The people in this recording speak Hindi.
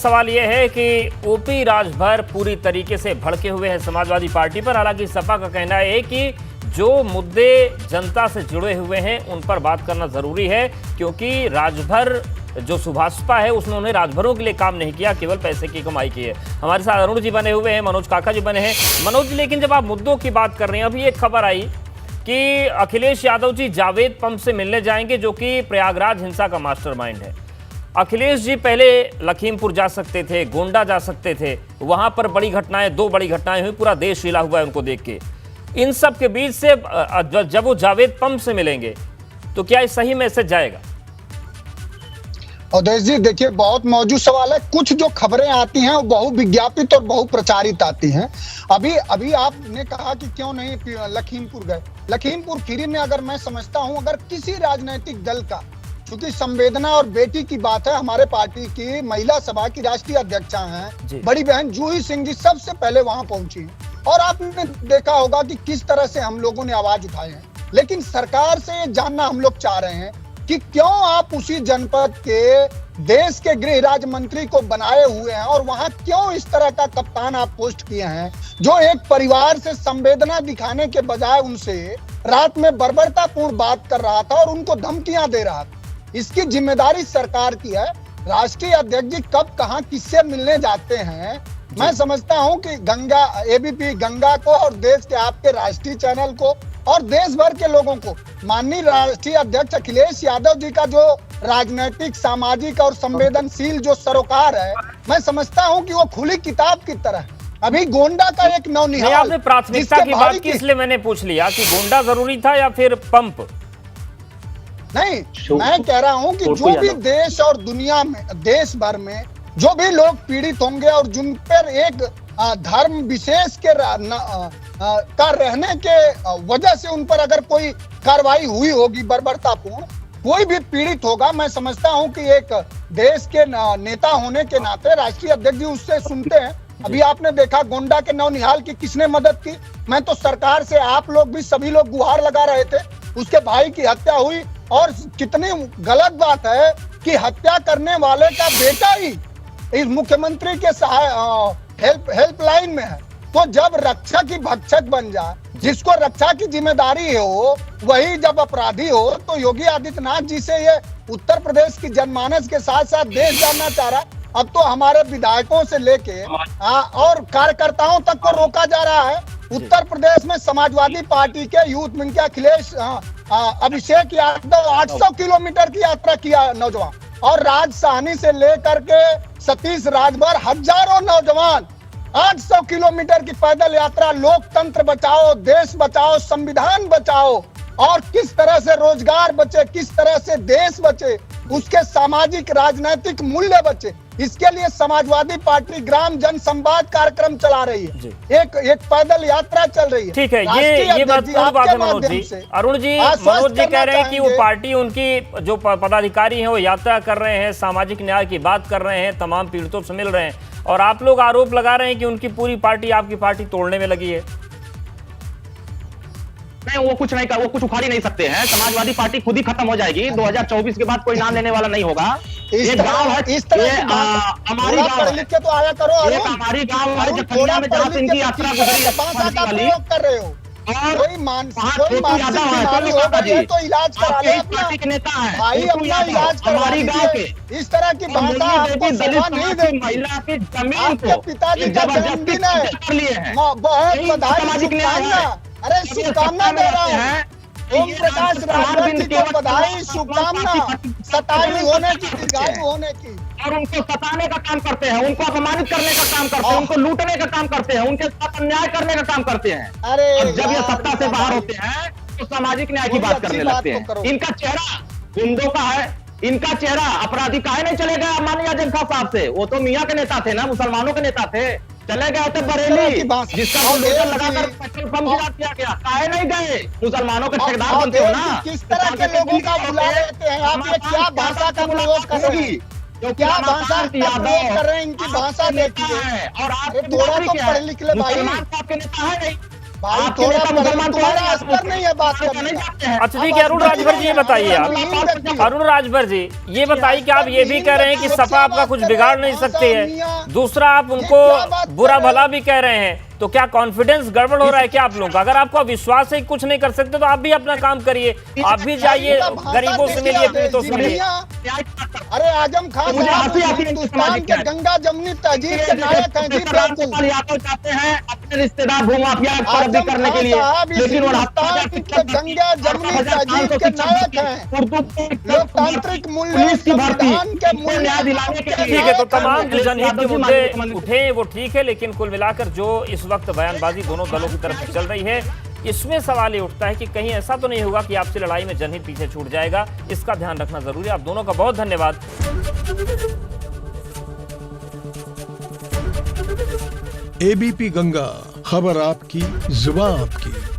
सवाल यह है कि ओपी राजभर पूरी तरीके से भड़के हुए हैं समाजवादी पार्टी पर। हालांकि सपा का कहना है कि जो मुद्दे जनता से जुड़े हुए हैं उन पर बात करना जरूरी है, क्योंकि राजभर जो सुभाषपा है उसने राजभरों के लिए काम नहीं किया, केवल पैसे की कमाई की है। हमारे साथ अरुण जी बने हुए हैं, मनोज काका जी बने हैं। मनोज जी, लेकिन जब आप मुद्दों की बात कर रहे हैं, अभी एक खबर आई कि अखिलेश यादव जी जावेद पंप से मिलने जाएंगे, जो कि प्रयागराज हिंसा का मास्टरमाइंड है। अखिलेश जी पहले लखीमपुर जा सकते थे, गोंडा जा सकते थे, वहां पर बड़ी घटनाएं, 2 बड़ी घटनाएं हुई, पूरा देश हिला हुआ है उनको देख के। इन सब के बीच से जब वो जावेद पंप से मिलेंगे तो क्या ये सही मैसेज जाएगा? अवधेश जी, देखिए, बहुत मौजूद सवाल है। कुछ जो खबरें आती हैं वो बहुविज्ञापित और बहुप्रचारित आती हैं। अभी आपने कहा कि क्यों नहीं लखीमपुर गए। लखीमपुर खीरी में अगर मैं समझता हूं, अगर किसी राजनीतिक दल का, क्योंकि संवेदना और बेटी की बात है, हमारे पार्टी की महिला सभा की राष्ट्रीय अध्यक्षा हैं बड़ी बहन जूही सिंह जी सबसे पहले वहां पहुंची हैं। और आपने देखा होगा कि किस तरह से हम लोगों ने आवाज उठाए हैं। लेकिन सरकार से ये जानना हम लोग चाह रहे हैं कि क्यों आप उसी जनपद के देश के गृह राज्य मंत्री को बनाए हुए हैं और वहां क्यों इस तरह का कप्तान आप पोस्ट किए हैं, जो एक परिवार से संवेदना दिखाने के बजाय उनसे रात में बर्बरतापूर्ण बात कर रहा था और उनको धमकियां दे रहा था। इसकी जिम्मेदारी सरकार की है। राष्ट्रीय अध्यक्ष जी कब कहां किससे मिलने जाते हैं, मैं समझता हूं कि गंगा, एबीपी गंगा को और देश के आपके राष्ट्रीय चैनल को और देश भर के लोगों को माननीय राष्ट्रीय अध्यक्ष अखिलेश यादव जी का जो राजनीतिक, सामाजिक और संवेदनशील जो सरोकार है, मैं समझता हूं कि वो खुली किताब की तरह है। अभी गोंडा का एक नवनिहाल, आपने प्राथमिकता की बात की इसलिए मैंने पूछ लिया कि गोंडा जरूरी था या फिर पंप। नहीं, मैं कह रहा हूं कि जो भी देश और दुनिया में, देश भर में जो भी लोग पीड़ित होंगे और जिन पर एक धर्म विशेष के का रहने के वजह से उन पर अगर कोई कार्रवाई हुई होगी बर्बरतापूर्ण, कोई भी पीड़ित होगा, मैं समझता हूं कि एक देश के नेता होने के नाते राष्ट्रीय अध्यक्ष जी उससे सुनते हैं। अभी आपने देखा गोंडा के नवनिहाल की किसने मदद की। मैं तो सरकार से, आप लोग भी सभी लोग गुहार लगा रहे थे, उसके भाई की हत्या हुई और कितनी गलत बात है कि हत्या करने वाले का बेटा ही इस मुख्यमंत्री के हेल्पलाइन में है। तो जब रक्षक ही भक्षक बन जाए, जिसको रक्षा की जिम्मेदारी हो वही जब अपराधी हो, तो योगी आदित्यनाथ जी से ये उत्तर प्रदेश की जनमानस के साथ साथ देश जानना चाह रहा है। अब तो हमारे विधायकों से लेके और कार्यकर्ताओं तक को रोका जा रहा है। उत्तर प्रदेश में समाजवादी पार्टी के यूथ विंग के अखिलेश अभिषेक यादव 800 किलोमीटर की यात्रा किया नौजवान, और राज साहनी से लेकर के सतीश राजभर हजारों नौजवान 800 किलोमीटर की पैदल यात्रा। लोकतंत्र बचाओ, देश बचाओ, संविधान बचाओ, और किस तरह से रोजगार बचे, किस तरह से देश बचे, उसके सामाजिक राजनीतिक मूल्य बचे, इसके लिए समाजवादी पार्टी ग्राम जन संवाद कार्यक्रम चला रही है। एक पैदल यात्रा चल रही है। ठीक है, ये बात है मनोज जी। अरुण जी, मनोज जी कह रहे हैं कि वो पार्टी, उनकी जो पदाधिकारी हैं वो यात्रा कर रहे हैं, सामाजिक न्याय की बात कर रहे हैं, तमाम पीड़ितों से मिल रहे हैं, और आप लोग आरोप लगा रहे हैं कि उनकी पूरी पार्टी आपकी पार्टी तोड़ने में लगी है। नहीं, वो कुछ नहीं कर, वो कुछ उखाड़ ही नहीं सकते हैं। समाजवादी पार्टी खुद ही खत्म हो जाएगी। 2024 के बाद कोई नाम लेने वाला नहीं होगा। ये गांव है, इस तरह हमारी गांव है, तो आया करो, हमारी गांव है जखनिया में जहां से इनकी यात्रा गुजरी कर रहे हो। कोई मानसिक बीमारी हो गई है तो इलाज करा ले अपना। पार्टी के नेता है भाई, अपना इलाज हमारी गांव के। इस तरह की भाषा आपको शोभा नहीं देगी। महिला की जमीन आपके पिताजी का जन्मदिन है, बहुत बधाई, शुभकामना। अरे शुभकामना दे रहा हूँ, ओम प्रकाश राजभर जी को बधाई, शुभकामना, 27 होने की, दीर्घायु होने की। और उनको सताने का काम करते हैं, उनको अपमानित करने का काम करते हैं, उनको लूटने का काम करते हैं, उनके साथ अन्याय करने का काम करते हैं। अरे जब ये सत्ता से बाहर होते हैं तो सामाजिक न्याय की बात करने लगते हैं। इनका चेहरा गुंडों का है, इनका चेहरा अपराधी काहे नहीं चले गया माननीय जनता साहब से? वो तो मियाँ के नेता थे ना, मुसलमानों के नेता थे, चले गए थे बरेली, जिसका बुलडोजर लगाकर पेट्रोल पंप गिरा दिया गया। काहे नहीं गए? मुसलमानों के ठेकेदार बनते हो ना। किस तरह के लोगों का बुला लेते हैं आप? ये क्या भाषा का प्रयोग कर रहे हैं? क्या भाषा प्रयोग कर रहे हैं? इनकी भाषा देखिए। और आप थोड़ा तो पढ़े लिखे भाई, आपके नेता है नहीं, भाई आपके थोड़ा नेता मुसलमान तो तुम्हारा है, स्तर नहीं है बात नहीं करने का। जाते हैं। अच्छा ठीक है, अरुण राजभर जी ये बताइए आप, अरुण राजभर जी ये बताइए कि आप ये भी कह रहे हैं कि सपा आपका कुछ बिगाड़ नहीं सकती है, दूसरा आप उनको बुरा भला भी कह रहे हैं, तो क्या कॉन्फिडेंस गड़बड़ हो रहा है क्या आप लोगों का? अगर आपको विश्वास है कि कुछ नहीं कर सकते तो आप भी अपना काम करिए, आप भी जाइए गरीबों से मिलिए, पीड़ितों से मिलिए। अरे आजम खान साहब हिंदुस्तान के गंगा जमुनी तहजीब के नायक हैं जी प्रभु। यादव चाहते हैं अपने रिश्तेदार भूमाफिया को करने के लिए, लेकिन गंगा जमुनी तहजीब के नायक हैं, लोकतांत्रिक मूल्य संविधान के मूल्य न्याय दिलाने के लिए। ठीक है, तो तमाम जो जनहित के मुद्दे उठे वो ठीक है, लेकिन कुल मिलाकर जो इस वक्त बयानबाजी दोनों दलों की तरफ से चल रही है, इसमें सवाल ये उठता है कि कहीं ऐसा तो नहीं होगा कि आपसी लड़ाई में जनहित पीछे छूट जाएगा। इसका ध्यान रखना जरूरी है। आप दोनों का बहुत धन्यवाद। एबीपी गंगा, खबर आपकी, जुबान आपकी।